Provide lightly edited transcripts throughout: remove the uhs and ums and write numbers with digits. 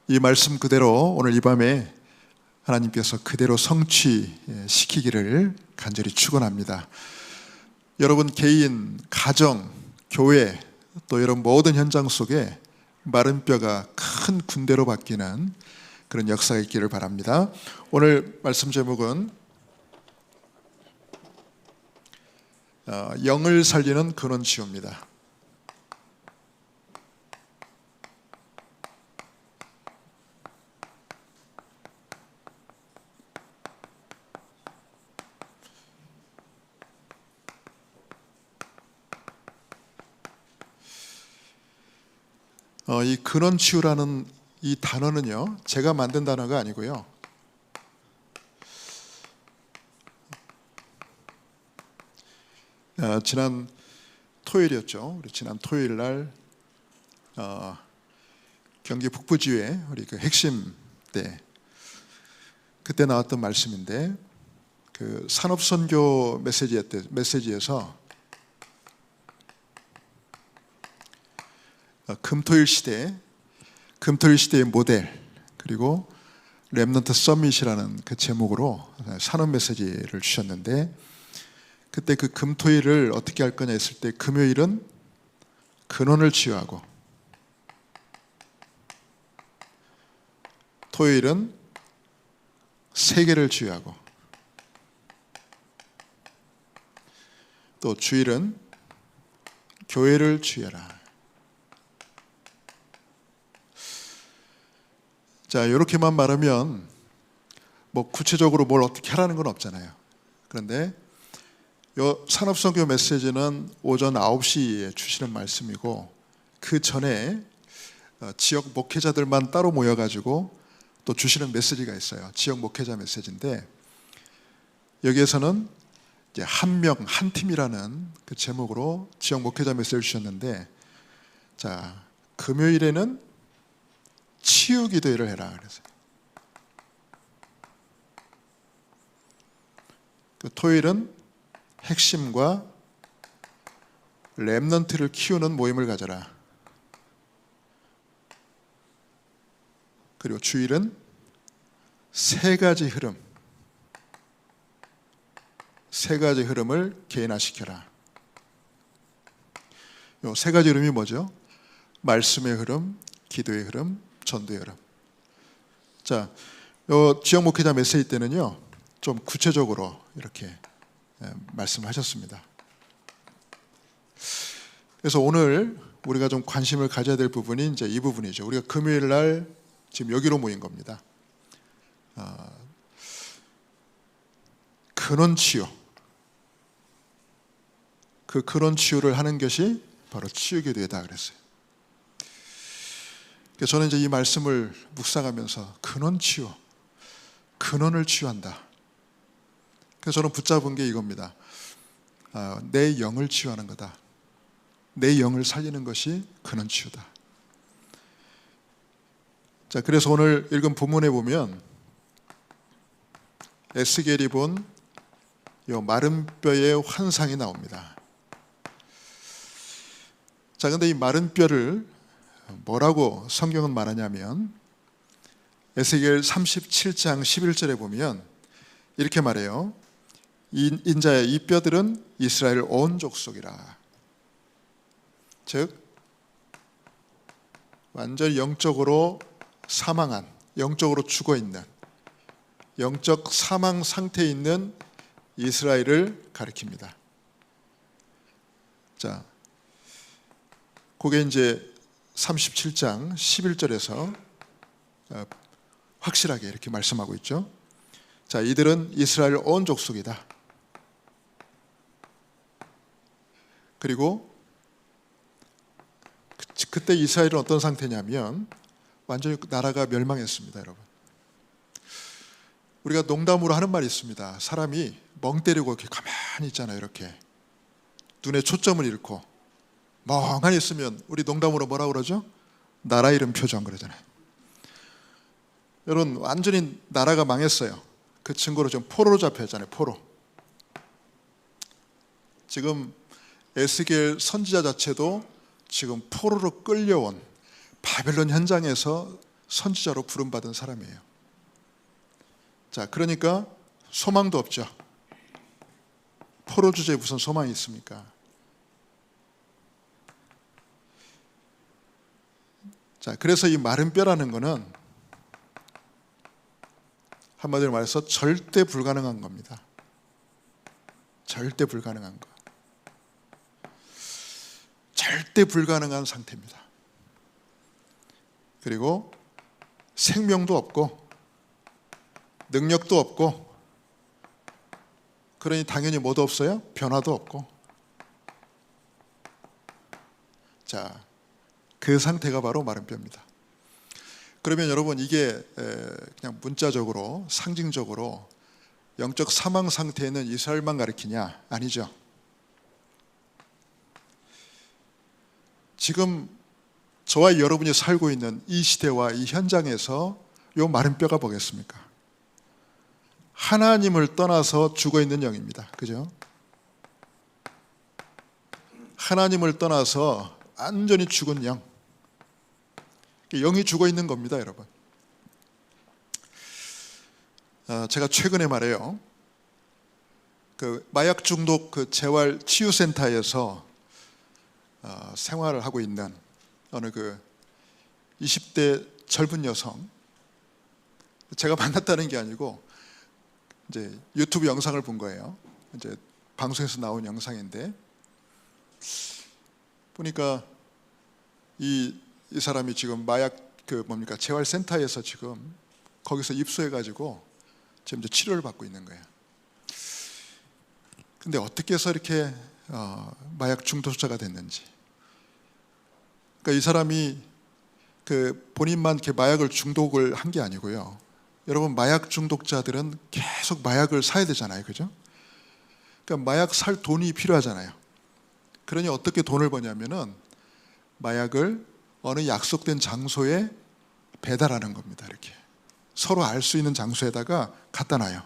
이 말씀 그대로 오늘 이 밤에 하나님께서 그대로 성취시키기를 간절히 축원합니다. 여러분 개인, 가정, 교회 또 이런 모든 현장 속에 마른 뼈가 큰 군대로 바뀌는 그런 역사가 있기를 바랍니다. 오늘 말씀 제목은 영을 살리는 근원치유입니다. 이 근원치유라는 이 단어는요, 제가 만든 단어가 아니고요. 지난 토요일이었죠. 우리 지난 토요일 날 경기 북부지회 우리 그 핵심 때 그때 나왔던 말씀인데, 그 산업선교 메시지에서 금토일 시대의 모델 그리고 렘넌트 서밋이라는 그 제목으로 산업 메시지를 주셨는데, 그때 그 금토일을 어떻게 할 거냐 했을 때, 금요일은 근원을 치유하고 토요일은 세계를 치유하고 또 주일은 교회를 치유하라. 자, 이렇게만 말하면 뭐 구체적으로 뭘 어떻게 하라는 건 없잖아요. 그런데 이 산업선교 메시지는 오전 9시에 주시는 말씀이고, 그 전에 지역 목회자들만 따로 모여가지고 또 주시는 메시지가 있어요. 지역 목회자 메시지인데, 여기에서는 이제 한 명, 한 팀이라는 그 제목으로 지역 목회자 메시지를 주셨는데, 자, 금요일에는 치유 기도회를 해라 그랬어요. 그 토요일은 핵심과 렘넌트를 키우는 모임을 가져라. 그리고 주일은 세 가지 흐름을 개인화시켜라. 이 세 가지 흐름이 뭐죠? 말씀의 흐름, 기도의 흐름, 전도의 흐름. 자, 요 지역 목회자 메시지 때는요, 좀 구체적으로 이렇게 말씀을 하셨습니다. 그래서 오늘 우리가 좀 관심을 가져야 될 부분이 이제 이 부분이죠. 우리가 금요일 날 지금 여기로 모인 겁니다. 근원치유. 그 근원치유를 하는 것이 바로 치유기도회다 그랬어요. 그래서 저는 이제 이 말씀을 묵상하면서 근원치유, 근원을 치유한다. 그래서 저는 붙잡은 게 이겁니다. 내 영을 치유하는 거다. 내 영을 살리는 것이 근원치유다. 자, 그래서 오늘 읽은 본문에 보면 에스겔이 본 이 마른 뼈의 환상이 나옵니다. 자, 근데 이 마른 뼈를 뭐라고 성경은 말하냐면, 에스겔 37장 11절에 보면 이렇게 말해요. 인자야, 이 뼈들은 이스라엘 온 족속이라. 즉 완전히 영적으로 사망한, 영적으로 죽어있는, 영적 사망 상태에 있는 이스라엘을 가리킵니다. 자, 그게 이제 37장 11절에서 확실하게 이렇게 말씀하고 있죠. 자, 이들은 이스라엘 온 족속이다. 그리고 그때 이스라엘은 어떤 상태냐면 완전히 나라가 멸망했습니다, 여러분. 우리가 농담으로 하는 말이 있습니다. 사람이 멍 때리고 이렇게 가만히 있잖아요. 이렇게 눈에 초점을 잃고 멍하니 있으면 우리 농담으로 뭐라고 그러죠? 나라 잃은 표정 그러잖아요. 여러분, 완전히 나라가 망했어요. 그 증거로 지금 포로로 잡혀있잖아요. 포로. 지금 에스겔 선지자 자체도 지금 포로로 끌려온 바벨론 현장에서 선지자로 부름받은 사람이에요. 자, 그러니까 소망도 없죠. 포로 주제에 무슨 소망이 있습니까? 자, 그래서 이 마른 뼈라는 거는 한마디로 말해서 절대 불가능한 겁니다. 절대 불가능한 거. 절대 불가능한 상태입니다. 그리고 생명도 없고 능력도 없고, 그러니 당연히 뭐도 없어요? 변화도 없고. 자, 그 상태가 바로 마른 뼈입니다. 그러면 여러분, 이게 그냥 문자적으로 상징적으로 영적 사망 상태에는 이스라엘만 가리키냐? 아니죠. 지금 저와 여러분이 살고 있는 이 시대와 이 현장에서 요 마른 뼈가 뭐겠습니까? 하나님을 떠나서 죽어있는 영입니다. 그죠? 하나님을 떠나서 완전히 죽은 영. 영이 죽어있는 겁니다, 여러분. 제가 최근에 말해요, 그 마약 중독 그 재활 치유센터에서 생활을 하고 있는 어느 그 20대 젊은 여성, 제가 만났다는 게 아니고 이제 유튜브 영상을 본 거예요. 이제 방송에서 나온 영상인데, 보니까 이 사람이 지금 마약 재활센터에서 지금 거기서 입소해가지고 지금 이제 치료를 받고 있는 거예요. 근데 어떻게 해서 이렇게 마약 중독자가 됐는지. 그러니까 이 사람이 그 본인만 이렇게 마약을 중독을 한 게 아니고요. 여러분, 마약 중독자들은 계속 마약을 사야 되잖아요, 그죠? 그러니까 마약 살 돈이 필요하잖아요. 그러니 어떻게 돈을 버냐면은 마약을 어느 약속된 장소에 배달하는 겁니다. 이렇게 서로 알 수 있는 장소에다가 갖다 놔요.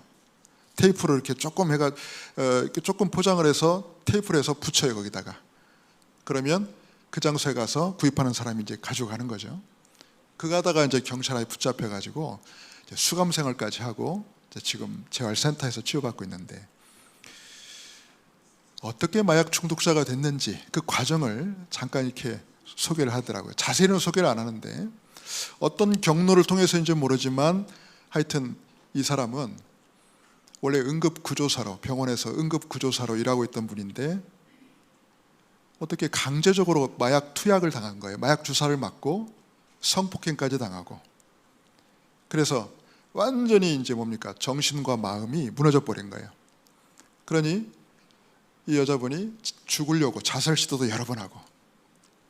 테이프로 이렇게 조금 해가 이렇게 조금 포장을 해서 테이프로 해서 붙여요, 거기다가. 그러면 그 장소에 가서 구입하는 사람이 이제 가져가는 거죠. 그거 하다가 이제 경찰에 붙잡혀가지고 이제 수감 생활까지 하고 이제 지금 재활센터에서 치료받고 있는데, 어떻게 마약 중독자가 됐는지 그 과정을 잠깐 이렇게 소개를 하더라고요. 자세히는 소개를 안 하는데, 어떤 경로를 통해서인지 모르지만 하여튼 이 사람은 원래 응급구조사로, 병원에서 응급구조사로 일하고 있던 분인데 어떻게 강제적으로 마약 투약을 당한 거예요. 마약 주사를 맞고 성폭행까지 당하고. 그래서 완전히 이제 뭡니까? 정신과 마음이 무너져 버린 거예요. 그러니 이 여자분이 죽으려고 자살 시도도 여러 번 하고,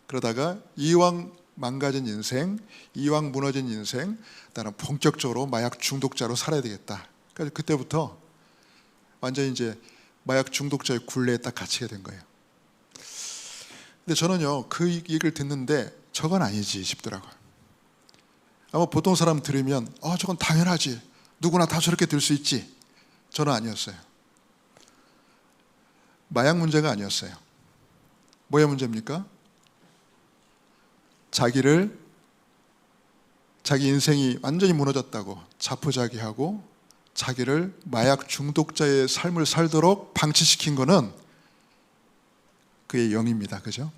그러다가 이왕 망가진 인생, 이왕 무너진 인생, 나는 본격적으로 마약 중독자로 살아야 되겠다. 그래서 그때부터 완전히 이제 마약 중독자의 굴레에 딱 갇히게 된 거예요. 근데 저는요, 그 얘기를 듣는데 저건 아니지 싶더라고요. 아마 보통 사람 들으면 저건 당연하지, 누구나 다 저렇게 될 수 있지. 저는 아니었어요. 마약 문제가 아니었어요. 뭐의 문제입니까? 자기 인생이 완전히 무너졌다고 자포자기하고 자기를 마약 중독자의 삶을 살도록 방치시킨 거는 그의 영입니다. 그죠?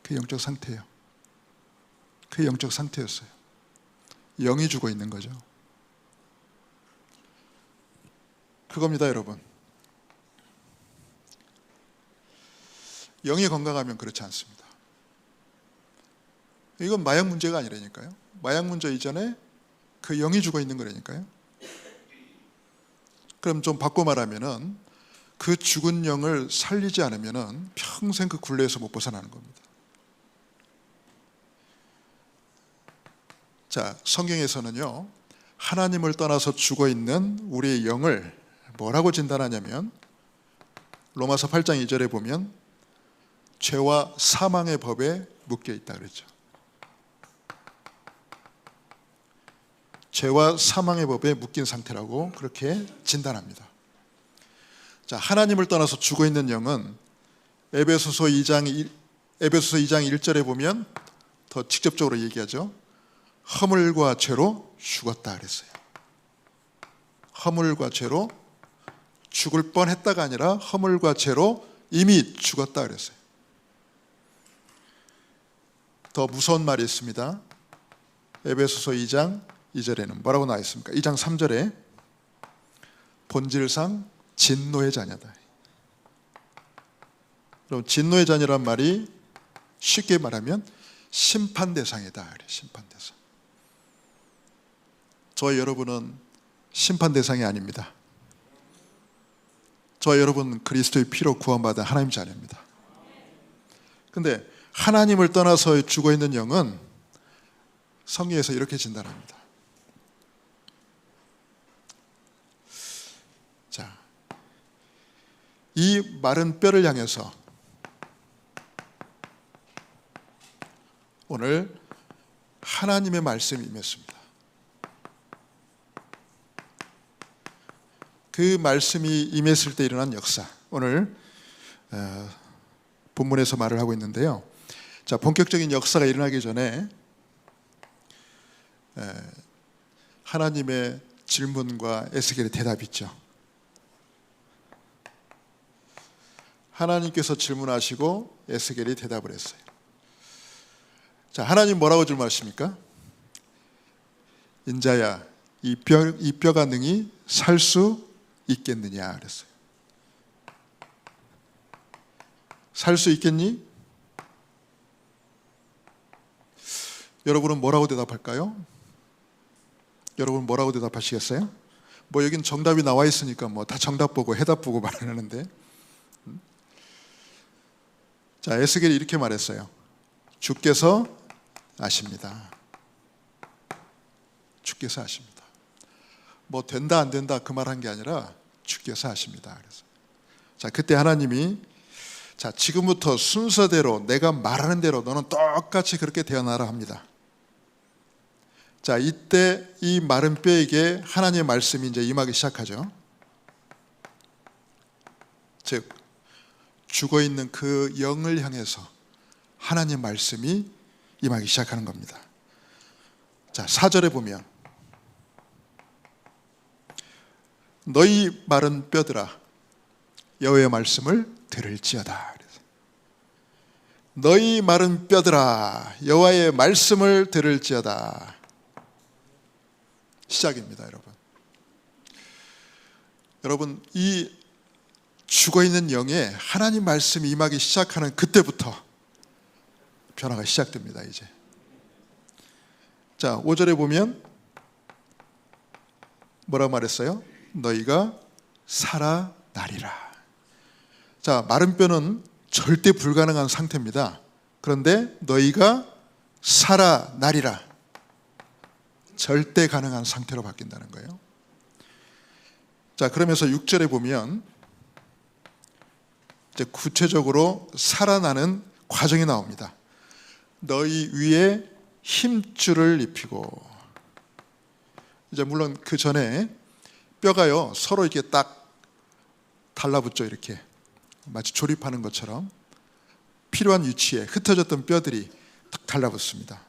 그 영적 상태예요. 그 영적 상태였어요. 영이 죽어 있는 거죠. 그겁니다, 여러분. 영이 건강하면 그렇지 않습니다. 이건 마약 문제가 아니라니까요. 마약 문제 이전에 그 영이 죽어 있는 거라니까요. 그럼 좀 바꿔 말하면은 그 죽은 영을 살리지 않으면은 평생 그 굴레에서 못 벗어나는 겁니다. 자, 성경에서는요, 하나님을 떠나서 죽어 있는 우리의 영을 뭐라고 진단하냐면, 로마서 8장 2절에 보면 죄와 사망의 법에 묶여 있다 그랬죠. 죄와 사망의 법에 묶인 상태라고 그렇게 진단합니다. 자, 하나님을 떠나서 죽어 있는 영은 에베소서 2장 1절에 보면 더 직접적으로 얘기하죠. 허물과 죄로 죽었다 그랬어요. 허물과 죄로 죽을 뻔했다가 아니라 허물과 죄로 이미 죽었다 그랬어요. 더 무서운 말이 있습니다. 에베소서 2장 2절에는 뭐라고 나와 있습니까? 2장 3절에 본질상 진노의 자녀다. 그럼 진노의 자녀란 말이 쉽게 말하면 심판 대상이다. 심판 대상. 저와 여러분은 심판 대상이 아닙니다. 저와 여러분 그리스도의 피로 구원받은 하나님 자녀입니다. 근데 하나님을 떠나서 죽어있는 영은 성경에서 이렇게 진단합니다. 자, 이 마른 뼈를 향해서 오늘 하나님의 말씀이 임했습니다. 그 말씀이 임했을 때 일어난 역사, 오늘 본문에서 말을 하고 있는데요. 자, 본격적인 역사가 일어나기 전에 하나님의 질문과 에스겔의 대답이 있죠. 하나님께서 질문하시고 에스겔이 대답을 했어요. 자, 하나님 뭐라고 질문하십니까? 인자야, 이 뼈가 능히 살 수 있겠느냐 그랬어요. 살 수 있겠니? 여러분은 뭐라고 대답할까요? 여러분 뭐라고 대답하시겠어요? 뭐 여긴 정답이 나와 있으니까 뭐 다 정답 보고 해답 보고 말하는데. 자, 에스겔이 이렇게 말했어요. 주께서 아십니다. 주께서 아십니다. 뭐 된다 안 된다 그 말한 게 아니라 주께서 아십니다. 그래서 자, 그때 하나님이 자, 지금부터 순서대로 내가 말하는 대로 너는 똑같이 그렇게 태어나라 합니다. 자, 이때 이 마른 뼈에게 하나님의 말씀이 이제 임하기 시작하죠. 즉 죽어있는 그 영을 향해서 하나님의 말씀이 임하기 시작하는 겁니다. 자, 4절에 보면 너희 마른 뼈들아 여호와의 말씀을 들을지어다. 너희 마른 뼈들아 여호와의 말씀을 들을지어다. 시작입니다. 여러분 이 죽어있는 영에 하나님 말씀이 임하기 시작하는 그때부터 변화가 시작됩니다. 이제 자, 5절에 보면 뭐라고 말했어요? 너희가 살아나리라. 자, 마른 뼈는 절대 불가능한 상태입니다. 그런데 너희가 살아나리라. 절대 가능한 상태로 바뀐다는 거예요. 자, 그러면서 6절에 보면 이제 구체적으로 살아나는 과정이 나옵니다. 너희 위에 힘줄을 입히고. 이제 물론 그 전에 뼈가요 서로 이렇게 딱 달라붙죠. 이렇게 마치 조립하는 것처럼 필요한 위치에 흩어졌던 뼈들이 딱 달라붙습니다.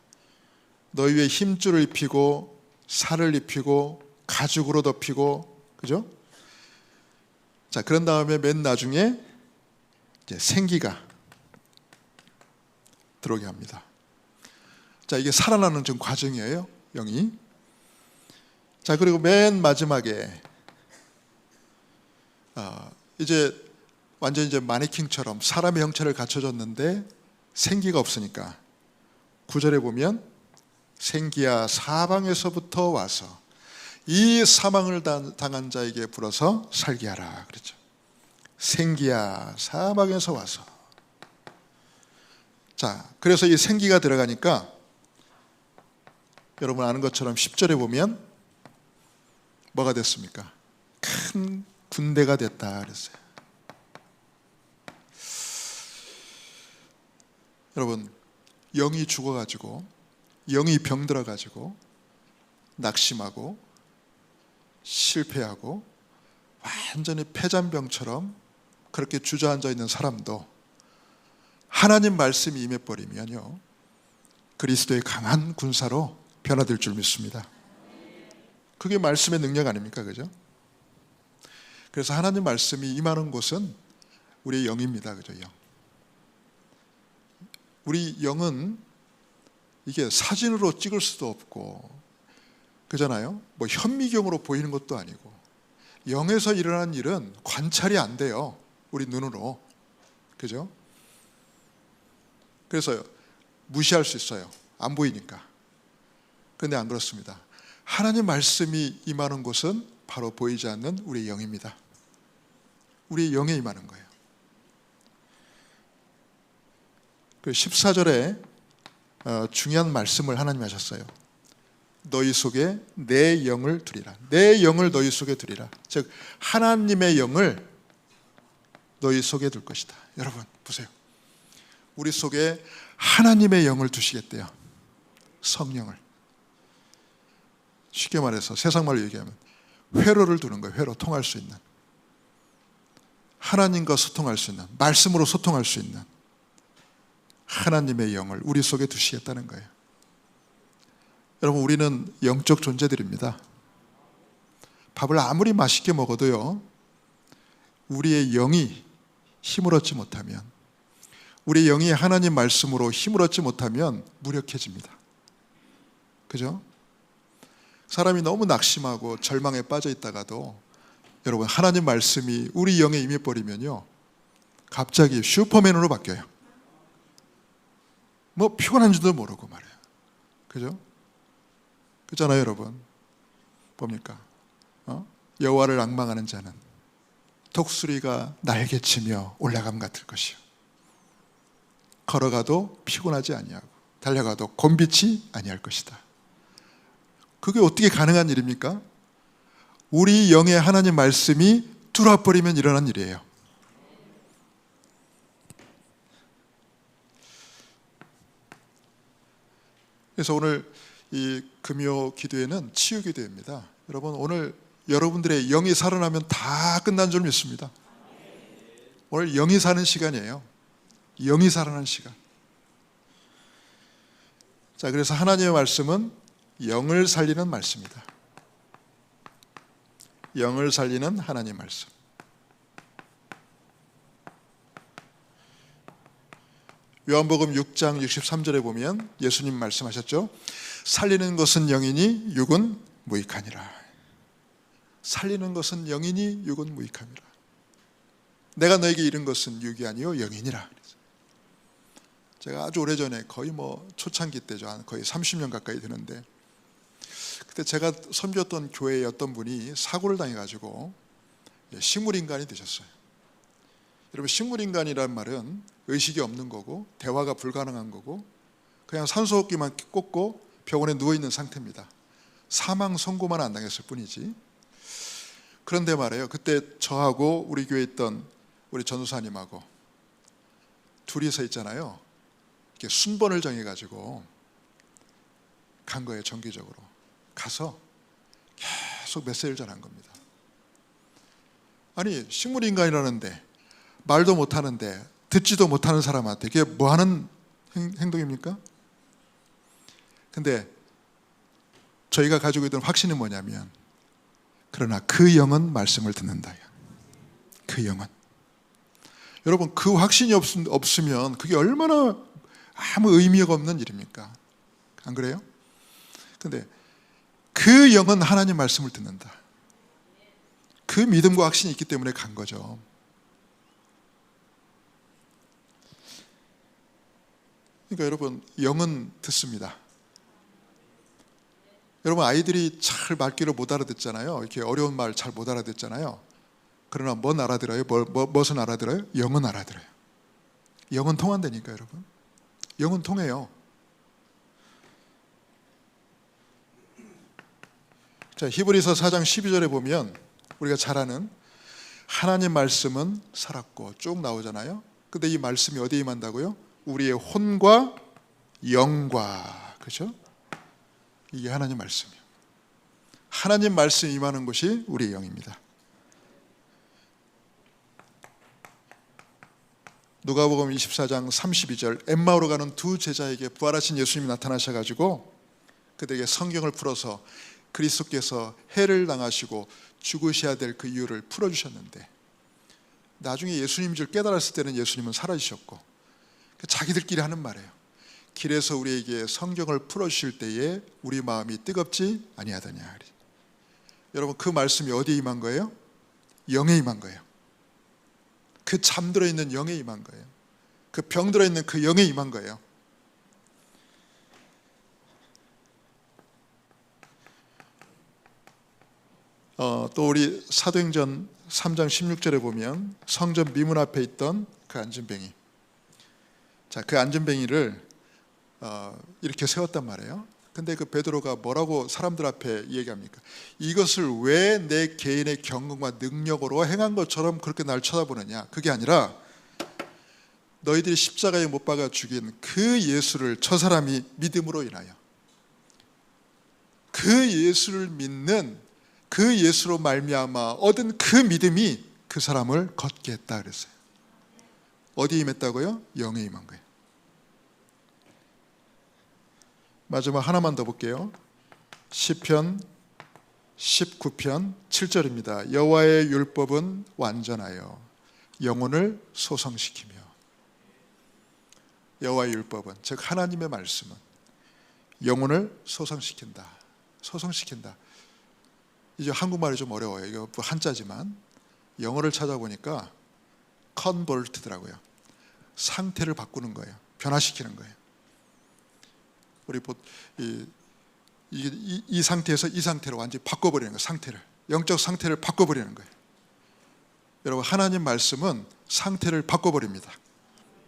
너희 위에 힘줄을 입히고 살을 입히고 가죽으로 덮이고, 그죠? 자, 그런 다음에 맨 나중에 이제 생기가 들어오게 합니다. 자, 이게 살아나는 좀 과정이에요, 영이. 자, 그리고 맨 마지막에 이제 완전 이제 마네킹처럼 사람의 형체를 갖춰졌는데 생기가 없으니까 9절에 보면 생기야 사방에서부터 와서 이 사망을 당한 자에게 불어서 살게 하라 그랬죠. 생기야 사방에서 와서. 자, 그래서 이 생기가 들어가니까 여러분 아는 것처럼 10절에 보면 뭐가 됐습니까? 큰 군대가 됐다 그랬어요. 여러분 영이 죽어가지고 영이 병들어가지고 낙심하고 실패하고 완전히 폐잔병처럼 그렇게 주저앉아 있는 사람도 하나님 말씀이 임해버리면요 그리스도의 강한 군사로 변화될 줄 믿습니다. 그게 말씀의 능력 아닙니까? 그죠? 그래서 하나님 말씀이 임하는 곳은 우리의 영입니다. 그죠? 영. 우리 영은 이게 사진으로 찍을 수도 없고, 그잖아요? 뭐 현미경으로 보이는 것도 아니고, 영에서 일어나는 일은 관찰이 안 돼요. 우리 눈으로. 그죠? 그래서 무시할 수 있어요. 안 보이니까. 그런데 안 그렇습니다. 하나님 말씀이 임하는 곳은 바로 보이지 않는 우리의 영입니다. 우리의 영에 임하는 거예요. 그 14절에 중요한 말씀을 하나님이 하셨어요. 너희 속에 내 영을 두리라. 내 영을 너희 속에 두리라. 즉 하나님의 영을 너희 속에 둘 것이다. 여러분 보세요. 우리 속에 하나님의 영을 두시겠대요. 성령을. 쉽게 말해서 세상 말로 얘기하면 회로를 두는 거예요. 회로, 통할 수 있는, 하나님과 소통할 수 있는, 말씀으로 소통할 수 있는 하나님의 영을 우리 속에 두시겠다는 거예요. 여러분 우리는 영적 존재들입니다. 밥을 아무리 맛있게 먹어도요, 우리의 영이 힘을 얻지 못하면, 우리의 영이 하나님 말씀으로 힘을 얻지 못하면 무력해집니다. 그죠? 사람이 너무 낙심하고 절망에 빠져 있다가도 여러분 하나님 말씀이 우리 영에 임해버리면요, 갑자기 슈퍼맨으로 바뀌어요. 뭐 피곤한 줄도 모르고 말이에요. 그죠? 그렇잖아요 여러분. 뭡니까? 여호와를 앙망하는 자는 독수리가 날개치며 올라감 같을 것이요, 걸어가도 피곤하지 아니하고 달려가도 곤비치 아니할 것이다. 그게 어떻게 가능한 일입니까? 우리 영에 하나님 말씀이 들어와버리면 일어난 일이에요. 그래서 오늘 이 금요 기도회는 치유 기도회입니다. 여러분 오늘 여러분들의 영이 살아나면 다 끝난 줄 믿습니다. 오늘 영이 사는 시간이에요. 영이 살아나는 시간. 자, 그래서 하나님의 말씀은 영을 살리는 말씀이다. 영을 살리는 하나님의 말씀. 요한복음 6장 63절에 보면 예수님 말씀하셨죠. 살리는 것은 영이니 육은 무익하니라. 살리는 것은 영이니 육은 무익함이라. 내가 너에게 이른 것은 육이 아니요 영이니라. 제가 아주 오래전에 거의 뭐 초창기 때죠. 거의 30년 가까이 되는데, 그때 제가 섬겼던 교회의 어떤 분이 사고를 당해가지고 식물인간이 되셨어요. 여러분 식물인간이란 말은 의식이 없는 거고 대화가 불가능한 거고 그냥 산소호흡기만 꽂고 병원에 누워있는 상태입니다. 사망 선고만 안 당했을 뿐이지. 그런데 말이에요, 그때 저하고 우리 교회에 있던 우리 전도사님하고 둘이서 있잖아요. 이렇게 순번을 정해가지고 간 거예요. 정기적으로 가서 계속 메시지를 전한 겁니다. 아니 식물인간이라는데 말도 못하는데 듣지도 못하는 사람한테 이게 뭐하는 행동입니까? 근데 저희가 가지고 있던 확신이 뭐냐면, 그러나 그 영은 말씀을 듣는다. 그 영은. 여러분 그 확신이 없으면 그게 얼마나 아무 의미가 없는 일입니까? 안 그래요? 근데 그 영은 하나님 말씀을 듣는다. 그 믿음과 확신이 있기 때문에 간 거죠. 그러니까 여러분 영은 듣습니다. 여러분 아이들이 잘 말귀를 못 알아듣잖아요. 이렇게 어려운 말 잘 못 알아듣잖아요. 그러나 뭔 알아들어요? 무엇은 알아들어요? 영은 알아들어요. 영은 통한다니까 여러분. 영은 통해요. 자, 히브리서 4장 12절에 보면 우리가 잘 아는 하나님 말씀은 살았고 쭉 나오잖아요. 근데 이 말씀이 어디에 임한다고요? 우리의 혼과 영과. 그렇죠? 이게 하나님 말씀이에요. 하나님 말씀이 임하는 곳이 우리의 영입니다. 누가복음 24장 32절, 엠마오로 가는 두 제자에게 부활하신 예수님이 나타나셔가지고 그들에게 성경을 풀어서 그리스도께서 해를 당하시고 죽으셔야 될 그 이유를 풀어주셨는데, 나중에 예수님 줄 깨달았을 때는 예수님은 사라지셨고, 자기들끼리 하는 말이에요. 길에서 우리에게 성경을 풀어주실 때에 우리 마음이 뜨겁지 아니하더냐. 여러분, 그 말씀이 어디에 임한 거예요? 영에 임한 거예요. 그 잠들어 있는 영에 임한 거예요. 그 병들어 있는 그 영에 임한 거예요. 또 우리 사도행전 3장 16절에 보면 성전 미문 앞에 있던 그 안전뱅이, 자, 그 안전뱅이를 이렇게 세웠단 말이에요. 근데 그 베드로가 뭐라고 사람들 앞에 얘기합니까? 이것을 왜 내 개인의 경건과 능력으로 행한 것처럼 그렇게 날 쳐다보느냐? 그게 아니라 너희들이 십자가에 못 박아 죽인 그 예수를 저 사람이 믿음으로 인하여, 그 예수를 믿는 그 예수로 말미암아 얻은 그 믿음이 그 사람을 걷게 했다 그랬어요. 어디에 임했다고요? 영에 임한 거예요. 마지막 하나만 더 볼게요. 시편 19편 7절입니다. 여호와의 율법은 완전하여 영혼을 소성시키며. 여호와의 율법은, 즉 하나님의 말씀은 영혼을 소성시킨다. 소성시킨다. 이제 한국말이 좀 어려워요. 이거 한자지만 영어를 찾아보니까 컨버트더라고요. 상태를 바꾸는 거예요. 변화시키는 거예요. 우리 이 상태에서 이 상태로 완전히 바꿔버리는 거예요. 상태를, 영적 상태를 바꿔버리는 거예요. 여러분, 하나님 말씀은 상태를 바꿔버립니다.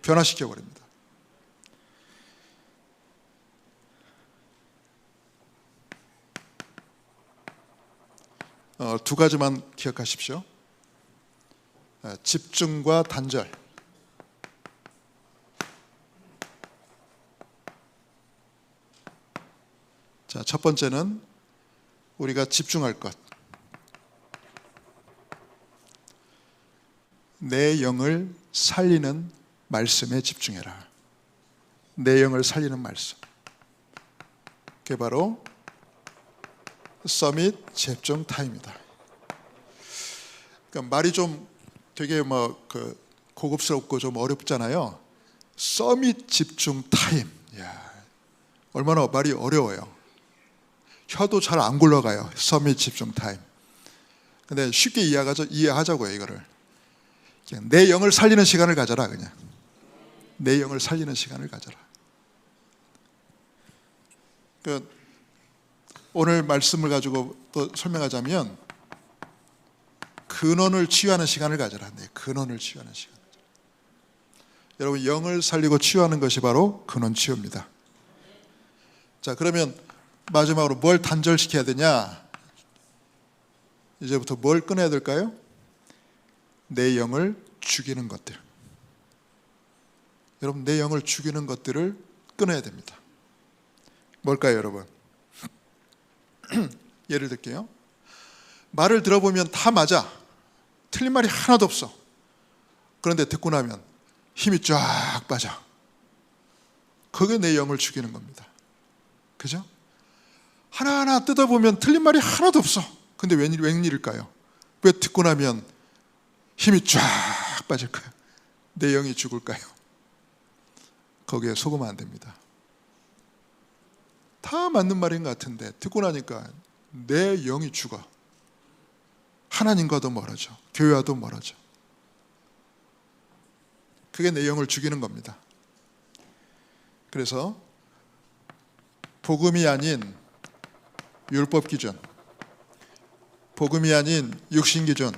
변화시켜버립니다. 두 가지만 기억하십시오. 집중과 단절. 자, 첫 번째는 우리가 집중할 것. 내 영을 살리는 말씀에 집중해라. 내 영을 살리는 말씀. 그게 바로 서밋 집중 타임이다. 그러니까 말이 좀 되게 고급스럽고 좀 어렵잖아요. 서밋 집중 타임. 야, 얼마나 말이 어려워요. 혀도 잘 안 굴러가요. 서밋 집중 타임. 근데 쉽게 이해하자고요, 이거를. 그냥 내 영을 살리는 시간을 가져라, 그냥. 내 영을 살리는 시간을 가져라. 오늘 말씀을 가지고 또 설명하자면, 근원을 치유하는 시간을 가져라. 네, 근원을 치유하는 시간. 여러분, 영을 살리고 치유하는 것이 바로 근원 치유입니다. 자, 그러면 마지막으로 뭘 단절시켜야 되냐? 이제부터 뭘 끊어야 될까요? 내 영을 죽이는 것들. 여러분, 내 영을 죽이는 것들을 끊어야 됩니다. 뭘까요, 여러분? 예를 들게요. 말을 들어보면 다 맞아. 틀린 말이 하나도 없어. 그런데 듣고 나면 힘이 쫙 빠져. 그게 내 영을 죽이는 겁니다. 그죠? 하나하나 뜯어보면 틀린 말이 하나도 없어. 근데 웬일일까요? 왜 듣고 나면 힘이 쫙 빠질까요? 내 영이 죽을까요? 거기에 속으면 안 됩니다. 다 맞는 말인 것 같은데 듣고 나니까 내 영이 죽어. 하나님과도 멀어져. 교회와도 멀어져. 그게 내 영을 죽이는 겁니다. 그래서 복음이 아닌 율법 기준, 복음이 아닌 육신 기준,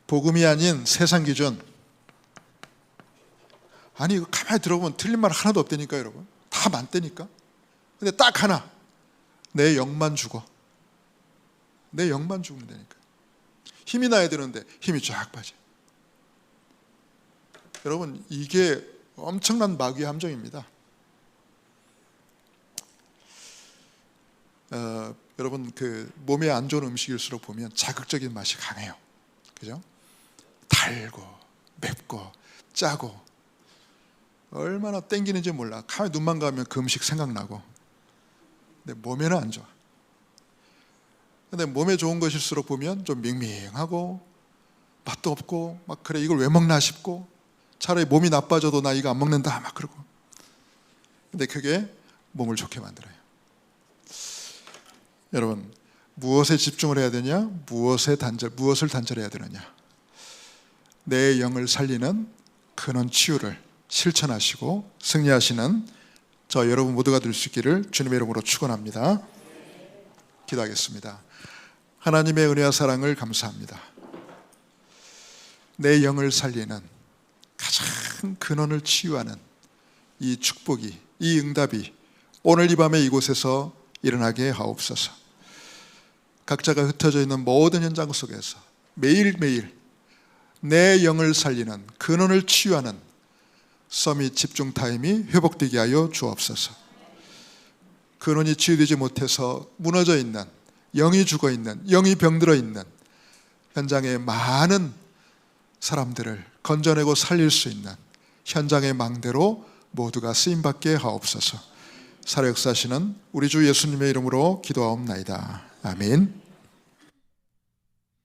복음이 아닌 세상 기준. 아니, 이거 가만히 들어보면 틀린 말 하나도 없다니까, 여러분. 다 맞다니까. 근데 딱 하나, 내 영만 죽어. 내 영만 죽으면 되니까. 힘이 나야 되는데 힘이 쫙 빠져. 여러분, 이게 엄청난 마귀의 함정입니다. 여러분, 그 몸에 안 좋은 음식일수록 보면 자극적인 맛이 강해요. 그죠? 달고 맵고 짜고 얼마나 땡기는지 몰라. 가만히 눈만 감으면 그 음식 생각나고. 근데 몸에는 안 좋아. 근데 몸에 좋은 것일수록 보면 좀 밍밍하고 맛도 없고 막 그래 이걸 왜 먹나 싶고 차라리 몸이 나빠져도 나 이거 안 먹는다 막 그러고. 근데 그게 몸을 좋게 만들어요. 여러분 무엇에 집중을 해야 되냐? 무엇을 단절해야 되느냐? 내 영을 살리는 근원 치유를 실천하시고 승리하시는 저 여러분 모두가 될 수 있기를 주님의 이름으로 축원합니다. 기도하겠습니다. 하나님의 은혜와 사랑을 감사합니다. 내 영을 살리는 가장 근원을 치유하는 이 축복이, 이 응답이 오늘 이 밤에 이곳에서 일어나게 하옵소서. 각자가 흩어져 있는 모든 현장 속에서 매일매일 내 영을 살리는 근원을 치유하는 서밋 집중 타임이 회복되게 하여 주옵소서. 근원이 치유되지 못해서 무너져 있는, 영이 죽어 있는, 영이 병들어 있는 현장의 많은 사람들을 건져내고 살릴 수 있는 현장의 망대로 모두가 쓰임받게 하옵소서. 살아 역사하시는 우리 주 예수님의 이름으로 기도하옵나이다. 아멘.